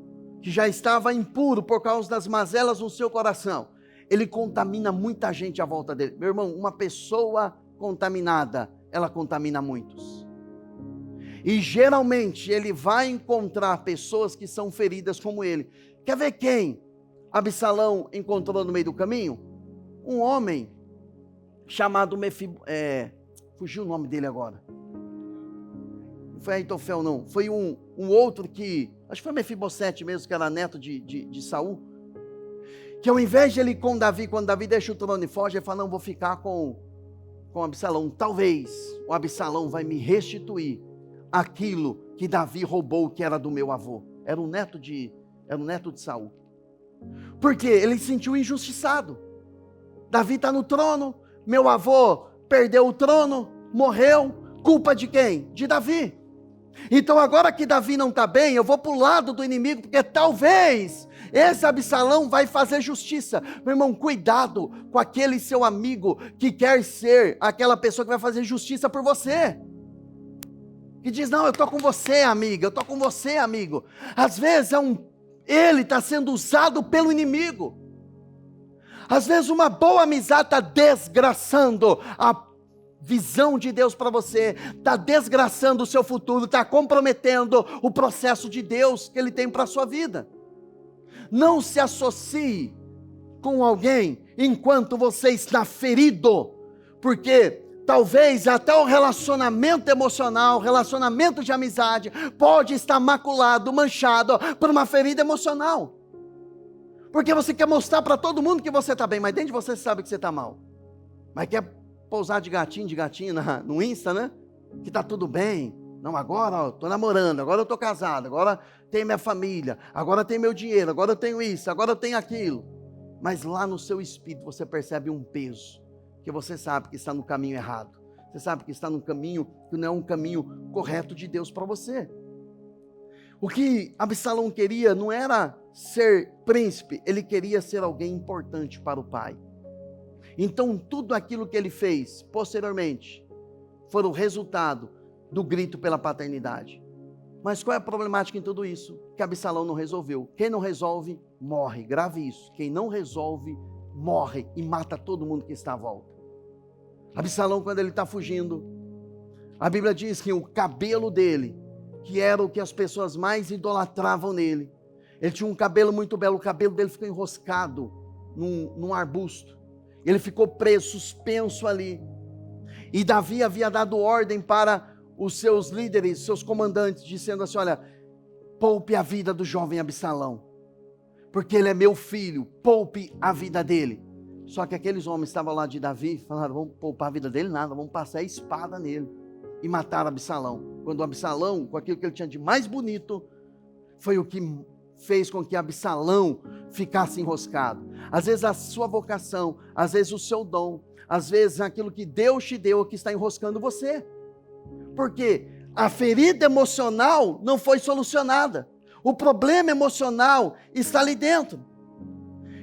que já estava impuro por causa das mazelas no seu coração, ele contamina muita gente à volta dele. Meu irmão, uma pessoa contaminada, ela contamina muitos. E geralmente ele vai encontrar pessoas que são feridas como ele. Quer ver quem Absalão encontrou no meio do caminho? Um homem chamado fugiu o nome dele agora. Não foi Aitofel não, foi um outro que, acho que foi Mefibosete mesmo, que era neto de Saul. Que ao invés de ele ir com Davi, quando Davi deixa o trono e foge, ele fala: não, vou ficar com Absalão. Talvez o Absalão vai me restituir aquilo que Davi roubou, que era do meu avô. Era um neto de Saul. Porque ele se sentiu injustiçado. Davi está no trono, meu avô perdeu o trono, morreu, culpa de quem? De Davi. Então agora que Davi não está bem, eu vou para o lado do inimigo, porque talvez esse Absalão vai fazer justiça. Meu irmão, cuidado com aquele seu amigo que quer ser aquela pessoa que vai fazer justiça por você. Que diz: não, eu estou com você, amiga, eu estou com você, amigo. Às vezes ele está sendo usado pelo inimigo. Às vezes uma boa amizade está desgraçando a visão de Deus para você, está desgraçando o seu futuro, está comprometendo o processo de Deus que Ele tem para a sua vida. Não se associe com alguém enquanto você está ferido, porque talvez até o relacionamento emocional, relacionamento de amizade, pode estar maculado, manchado por uma ferida emocional. Porque você quer mostrar para todo mundo que você está bem, mas dentro de você sabe que você está mal. Mas quer pousar de gatinho no Insta, né? Que está tudo bem. Não, agora estou namorando, agora eu estou casado, agora tenho minha família, agora tenho meu dinheiro, agora eu tenho isso, agora eu tenho aquilo. Mas lá no seu espírito você percebe um peso, que você sabe que está no caminho errado. Você sabe que está no caminho que não é um caminho correto de Deus para você. O que Absalão queria não era ser príncipe, ele queria ser alguém importante para o pai. Então tudo aquilo que ele fez posteriormente foi o resultado do grito pela paternidade. Mas qual é a problemática em tudo isso? Que Absalão não resolveu. Quem não resolve, morre. Grave isso. Quem não resolve, morre e mata todo mundo que está à volta. Absalão, quando ele está fugindo, a Bíblia diz que o cabelo dele, que era o que as pessoas mais idolatravam nele, ele tinha um cabelo muito belo, o cabelo dele ficou enroscado num arbusto. Ele ficou preso, suspenso ali. E Davi havia dado ordem para os seus líderes, seus comandantes, dizendo assim: olha, poupe a vida do jovem Absalão, porque ele é meu filho, poupe a vida dele. Só que aqueles homens estavam lá de Davi e falaram: vamos poupar a vida dele nada, vamos passar a espada nele e matar Absalão. Quando Absalão, com aquilo que ele tinha de mais bonito, foi o que fez com que Absalão ficasse enroscado. Às vezes a sua vocação, às vezes o seu dom, às vezes aquilo que Deus te deu que está enroscando você. Porque a ferida emocional não foi solucionada. O problema emocional está ali dentro.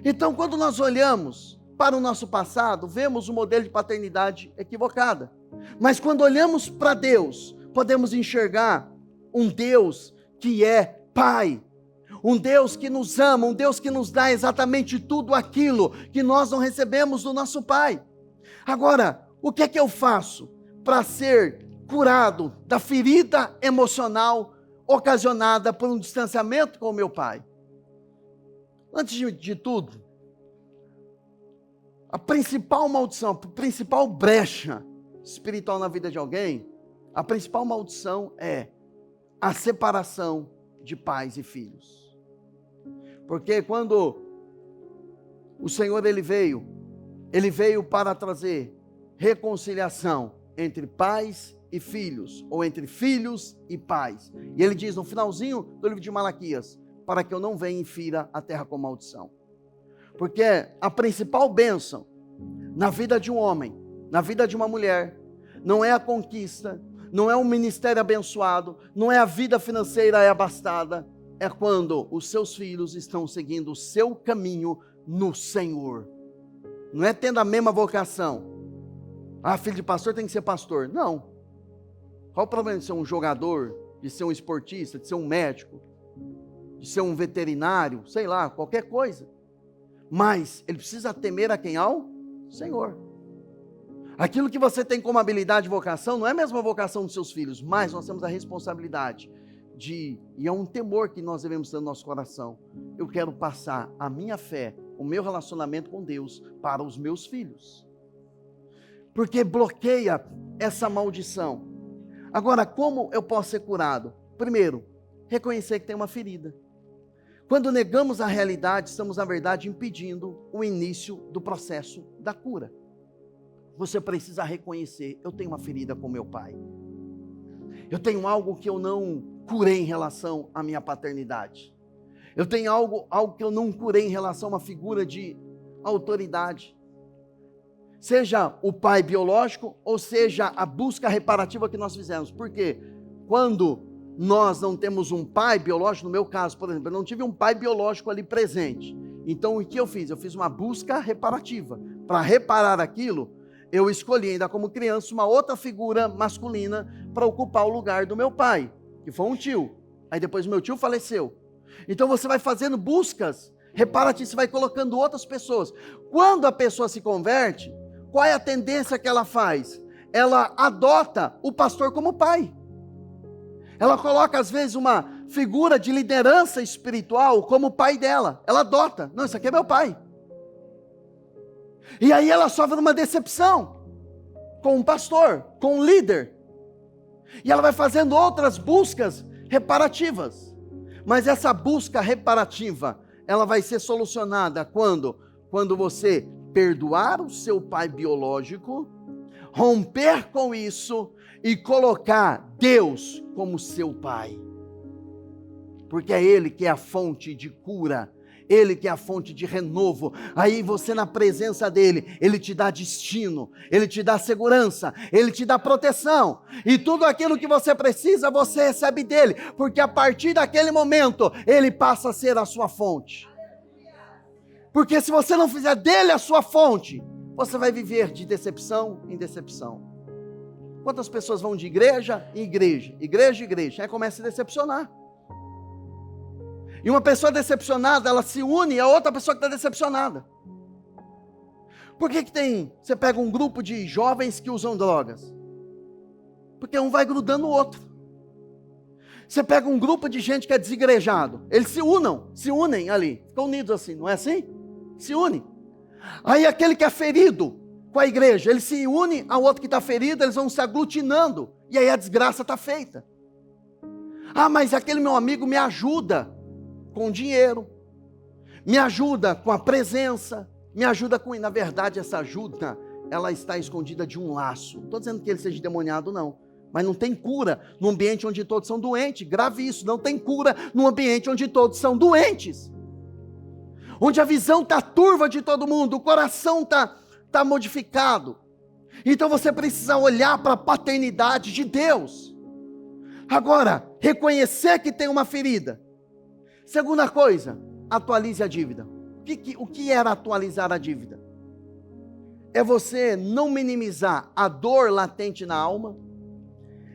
Então, quando nós olhamos para o nosso passado, vemos um modelo de paternidade equivocada. Mas quando olhamos para Deus, podemos enxergar um Deus que é Pai. Um Deus que nos ama, um Deus que nos dá exatamente tudo aquilo que nós não recebemos do nosso Pai. Agora, o que é que eu faço para ser curado da ferida emocional ocasionada por um distanciamento com o meu pai? Antes de tudo, a principal maldição, a principal brecha espiritual na vida de alguém, a principal maldição é a separação de pais e filhos. Porque quando o Senhor ele veio para trazer reconciliação entre pais e filhos, ou entre filhos e pais. E ele diz no finalzinho do livro de Malaquias: para que eu não venha e fira a terra com maldição. Porque a principal bênção na vida de um homem, na vida de uma mulher, não é a conquista, não é um ministério abençoado, não é a vida financeira abastada, é quando os seus filhos estão seguindo o seu caminho no Senhor. Não é tendo a mesma vocação. Ah, filho de pastor tem que ser pastor. Não. Qual o problema de ser um jogador, de ser um esportista, de ser um médico, de ser um veterinário, sei lá, qualquer coisa. Mas ele precisa temer a quem? Ao Senhor. Aquilo que você tem como habilidade e vocação não é a mesma vocação dos seus filhos, mas nós temos a responsabilidade e é um temor que nós devemos ter no nosso coração. Eu quero passar a minha fé, o meu relacionamento com Deus para os meus filhos. Porque bloqueia essa maldição. Agora, como eu posso ser curado? Primeiro, reconhecer que tem uma ferida. Quando negamos a realidade, estamos, na verdade, impedindo o início do processo da cura. Você precisa reconhecer: eu tenho uma ferida com meu pai. Eu tenho algo que eu não curei em relação à minha paternidade. Eu tenho algo que eu não curei em relação a uma figura de autoridade. Seja o pai biológico, ou seja a busca reparativa que nós fizemos. Porque quando nós não temos um pai biológico, no meu caso, por exemplo, eu não tive um pai biológico ali presente. Então o que eu fiz? Eu fiz uma busca reparativa. Para reparar aquilo, eu escolhi ainda como criança uma outra figura masculina para ocupar o lugar do meu pai, que foi um tio. Aí depois meu tio faleceu. Então você vai fazendo buscas reparativas, você vai colocando outras pessoas. Quando a pessoa se converte, qual é a tendência que ela faz? Ela adota o pastor como pai. Ela coloca às vezes uma figura de liderança espiritual como pai dela. Ela adota: não, esse aqui é meu pai. E aí ela sofre uma decepção com um pastor, com um líder. E ela vai fazendo outras buscas reparativas. Mas essa busca reparativa, ela vai ser solucionada quando você perdoar o seu pai biológico, romper com isso e colocar Deus como seu pai. Porque é Ele que é a fonte de cura, Ele que é a fonte de renovo. Aí você, na presença dEle, Ele te dá destino, Ele te dá segurança, Ele te dá proteção. E tudo aquilo que você precisa, você recebe dEle. Porque a partir daquele momento, Ele passa a ser a sua fonte. Porque se você não fizer dEle a sua fonte, você vai viver de decepção em decepção. Quantas pessoas vão de igreja em igreja, igreja em igreja, aí começa a se decepcionar. E uma pessoa decepcionada, ela se une a outra pessoa que está decepcionada. Por que você pega um grupo de jovens que usam drogas? Porque um vai grudando no outro. Você pega um grupo de gente que é desigrejado, eles se unem ali, ficam unidos assim, não é assim? Se unem. Aí aquele que é ferido com a igreja, ele se une ao outro que está ferido, eles vão se aglutinando, e aí a desgraça está feita. Ah, mas aquele meu amigo me ajuda com dinheiro, me ajuda com a presença, me ajuda com... Na verdade, essa ajuda, ela está escondida de um laço. Não estou dizendo que ele seja endemoniado, não. Mas não tem cura no ambiente onde todos são doentes. Grave isso, não tem cura no ambiente onde todos são doentes. Onde a visão está turva de todo mundo, o coração está modificado. Então você precisa olhar para a paternidade de Deus. Agora, reconhecer que tem uma ferida. Segunda coisa, atualize a dívida. O que era atualizar a dívida? É você não minimizar a dor latente na alma.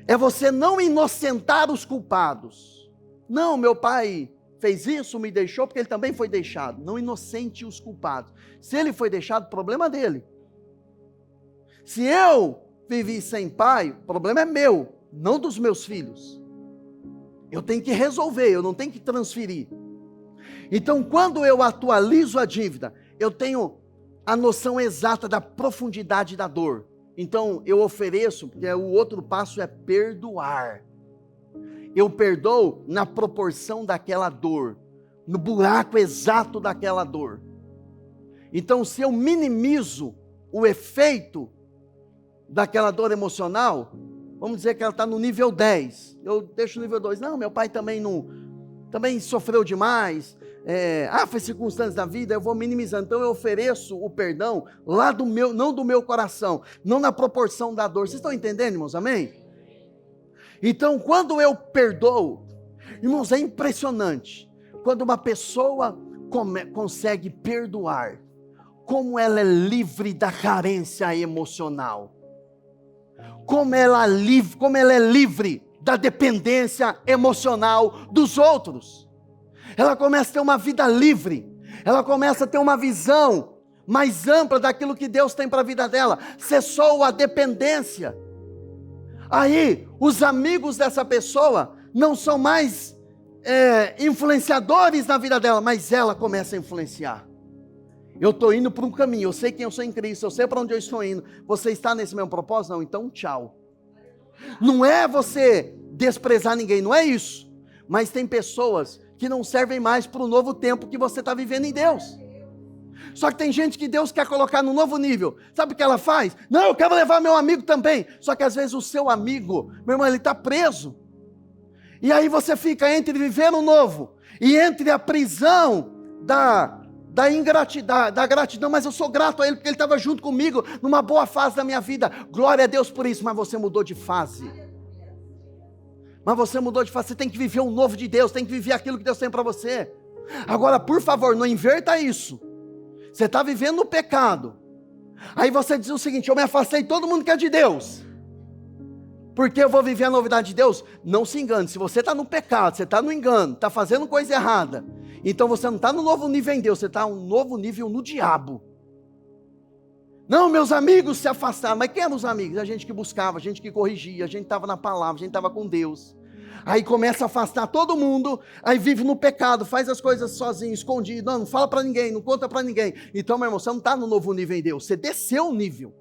É você não inocentar os culpados. Não, meu pai fez isso, me deixou, porque ele também foi deixado. Não inocente os culpados. Se ele foi deixado, problema dele. Se eu vivi sem pai, o problema é meu, não dos meus filhos. Eu tenho que resolver, eu não tenho que transferir. Então, quando eu atualizo a dívida, eu tenho a noção exata da profundidade da dor. Então, eu ofereço, porque o outro passo é perdoar. Eu perdoo na proporção daquela dor, no buraco exato daquela dor. Então, se eu minimizo o efeito daquela dor emocional, vamos dizer que ela está no nível 10, eu deixo o nível 2, não, meu pai também sofreu demais, foi circunstâncias da vida, eu vou minimizando, então eu ofereço o perdão lá do meu, não do meu coração, não na proporção da dor. Vocês estão entendendo, irmãos? Amém? Então, quando eu perdoo, irmãos, é impressionante, quando uma pessoa consegue perdoar, como ela é livre da carência emocional, como ela é livre da dependência emocional dos outros. Ela começa a ter uma vida livre, ela começa a ter uma visão mais ampla daquilo que Deus tem para a vida dela, cessou a dependência. Aí, os amigos dessa pessoa não são mais influenciadores na vida dela, mas ela começa a influenciar. Eu estou indo para um caminho, eu sei quem eu sou em Cristo, eu sei para onde eu estou indo. Você está nesse mesmo propósito? Não, então tchau. Não é você desprezar ninguém, não é isso. Mas tem pessoas que não servem mais para o novo tempo que você está vivendo em Deus. Só que tem gente que Deus quer colocar no novo nível. Sabe o que ela faz? Não, eu quero levar meu amigo também. Só que às vezes o seu amigo, meu irmão, ele está preso. E aí você fica entre viver no novo e entre a prisão da ingratidão, da gratidão, mas eu sou grato a Ele porque Ele estava junto comigo numa boa fase da minha vida. Glória a Deus por isso, mas você mudou de fase. Você tem que viver o novo de Deus, tem que viver aquilo que Deus tem para você. Agora, por favor, não inverta isso. Você está vivendo no pecado. Aí você diz o seguinte: eu me afastei de todo mundo que é de Deus, porque eu vou viver a novidade de Deus. Não se engane, se você está no pecado, você está no engano, está fazendo coisa errada, então você não está no novo nível em Deus, você está um novo nível no diabo. Não, meus amigos se afastaram. Mas quem eram os amigos? A gente que buscava, a gente que corrigia, a gente estava na palavra, a gente estava com Deus. Aí começa a afastar todo mundo, aí vive no pecado, faz as coisas sozinho, escondido, não fala para ninguém, não conta para ninguém. Então, meu irmão, você não está no novo nível em Deus, você desceu o nível.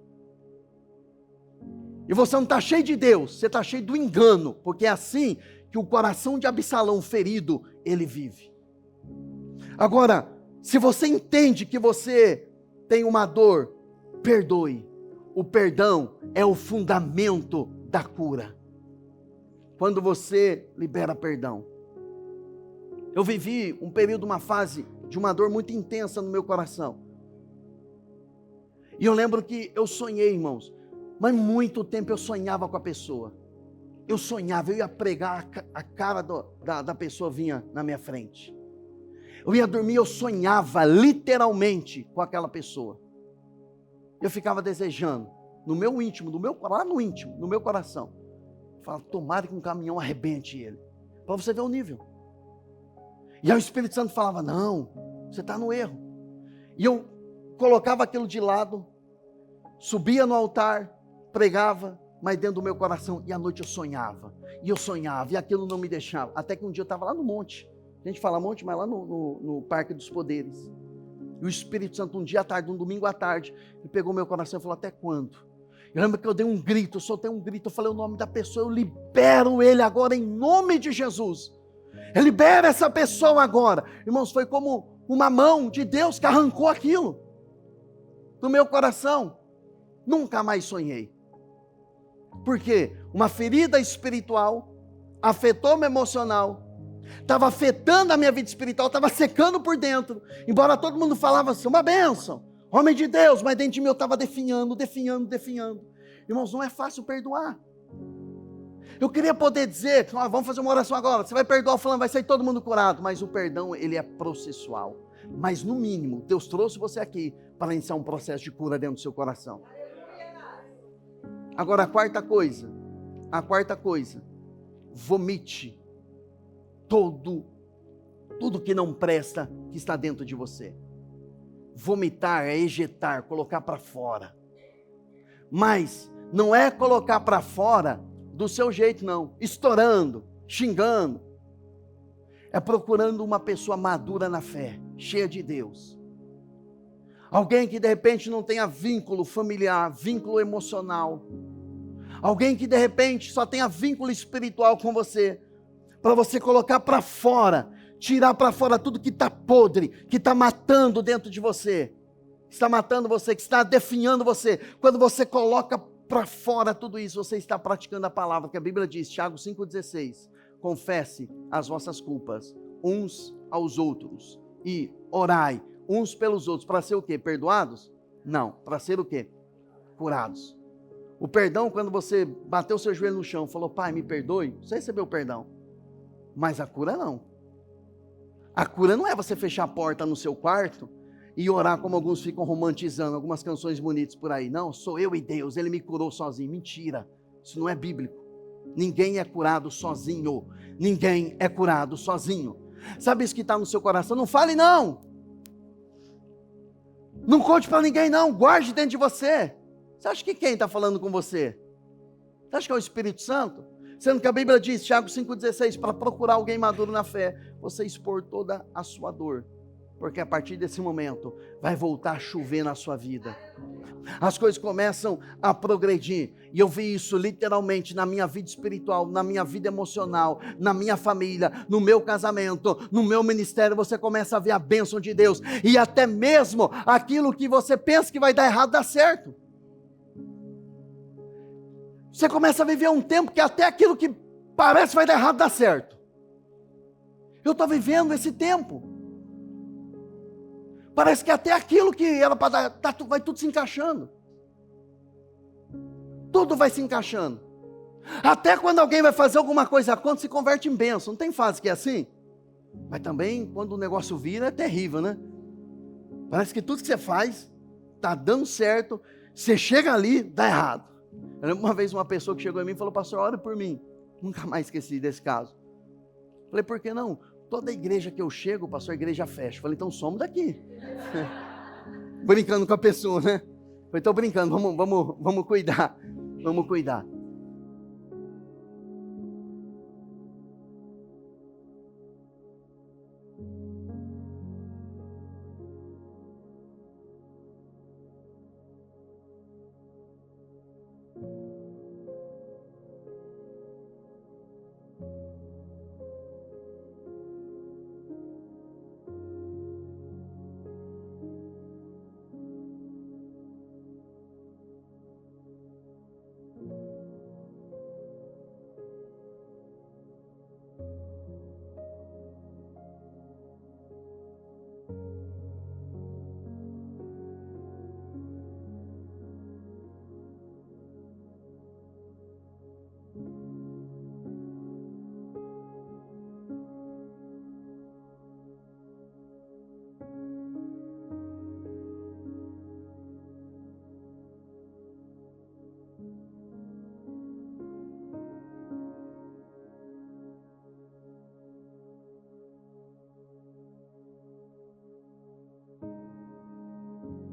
E você não está cheio de Deus, você está cheio do engano, porque é assim que o coração de Absalão ferido, ele vive. Agora, se você entende que você tem uma dor, perdoe. O perdão é o fundamento da cura. Quando você libera perdão. Eu vivi um período, uma fase de uma dor muito intensa no meu coração. E eu lembro que eu sonhei, irmãos, mas muito tempo eu sonhava com a pessoa. Eu sonhava, eu ia pregar, a cara da pessoa vinha na minha frente. Eu ia dormir, eu sonhava literalmente com aquela pessoa. Eu ficava desejando. no meu íntimo, lá no íntimo, no meu coração. Fala, tomara que um caminhão arrebente ele. Para você ver o nível. E aí o Espírito Santo falava, não, você está no erro. E eu colocava aquilo de lado, subia no altar, pregava, mas dentro do meu coração, e à noite eu sonhava, e aquilo não me deixava. Até que um dia eu estava lá no monte, a gente fala monte, mas lá no Parque dos Poderes. E o Espírito Santo, um dia à tarde, um domingo à tarde, ele pegou meu coração e falou, até quando? Eu lembro que eu dei um grito, eu soltei um grito, eu falei o nome da pessoa, eu libero ele agora em nome de Jesus. Eu libero essa pessoa agora. Irmãos, foi como uma mão de Deus que arrancou aquilo do meu coração. Nunca mais sonhei. Por quê? Uma ferida espiritual afetou meu emocional, estava afetando a minha vida espiritual, estava secando por dentro. Embora todo mundo falava assim, uma bênção, homem de Deus, mas dentro de mim eu estava definhando. Irmãos, não é fácil perdoar. Eu queria poder dizer, vamos fazer uma oração agora, você vai perdoar o fulano, vai sair todo mundo curado, mas o perdão, ele é processual. Mas no mínimo, Deus trouxe você aqui para iniciar um processo de cura dentro do seu coração. Agora a quarta coisa, vomite tudo que não presta que está dentro de você. Vomitar é ejetar, colocar para fora. Mas não é colocar para fora do seu jeito não, estourando, xingando. É procurando uma pessoa madura na fé, cheia de Deus. Alguém que de repente não tenha vínculo familiar, vínculo emocional. Alguém que de repente só tenha vínculo espiritual com você. Para você colocar para fora, tirar para fora tudo que está podre, que está matando dentro de você. Que está matando você, que está definhando você. Quando você coloca para fora tudo isso, você está praticando a palavra que a Bíblia diz, Tiago 5,16. Confesse as vossas culpas uns aos outros e orai uns pelos outros, para ser o quê? Perdoados? Não, para ser o quê? Curados. O perdão, quando você bateu seu joelho no chão, falou, pai, me perdoe, você recebeu o perdão. Mas a cura não. A cura não é você fechar a porta no seu quarto e orar como alguns ficam romantizando, algumas canções bonitas por aí. Não, sou eu e Deus, Ele me curou sozinho. Mentira, isso não é bíblico. Ninguém é curado sozinho. Ninguém é curado sozinho. Sabe isso que está no seu coração? Não fale não. Não conte para ninguém não, guarde dentro de você. Você acha que quem está falando com você? Você acha que é o Espírito Santo? Sendo que a Bíblia diz, Tiago 5,16, para procurar alguém maduro na fé, você expor toda a sua dor. Porque a partir desse momento, vai voltar a chover na sua vida. As coisas começam a progredir. E eu vi isso literalmente na minha vida espiritual, na minha vida emocional, na minha família, no meu casamento, no meu ministério. Você começa a ver a bênção de Deus. E até mesmo aquilo que você pensa que vai dar errado, dá certo. Você começa a viver um tempo que até aquilo que parece vai dar errado, dá certo. Eu estou vivendo esse tempo. Parece que até aquilo que era para dar, vai tudo se encaixando. Tudo vai se encaixando. Até quando alguém vai fazer alguma coisa contra, se converte em bênção. Não tem fase que é assim? Mas também, quando o negócio vira, é terrível, né? Parece que tudo que você faz, está dando certo. Você chega ali, dá errado. Eu lembro uma vez uma pessoa que chegou em mim e falou, pastor, ora por mim. Nunca mais esqueci desse caso. Falei, por que não? Toda igreja que eu chego, pastor, a igreja fecha. Falei, então somos daqui. Brincando com a pessoa, né? Falei, estou brincando, vamos cuidar. Vamos cuidar.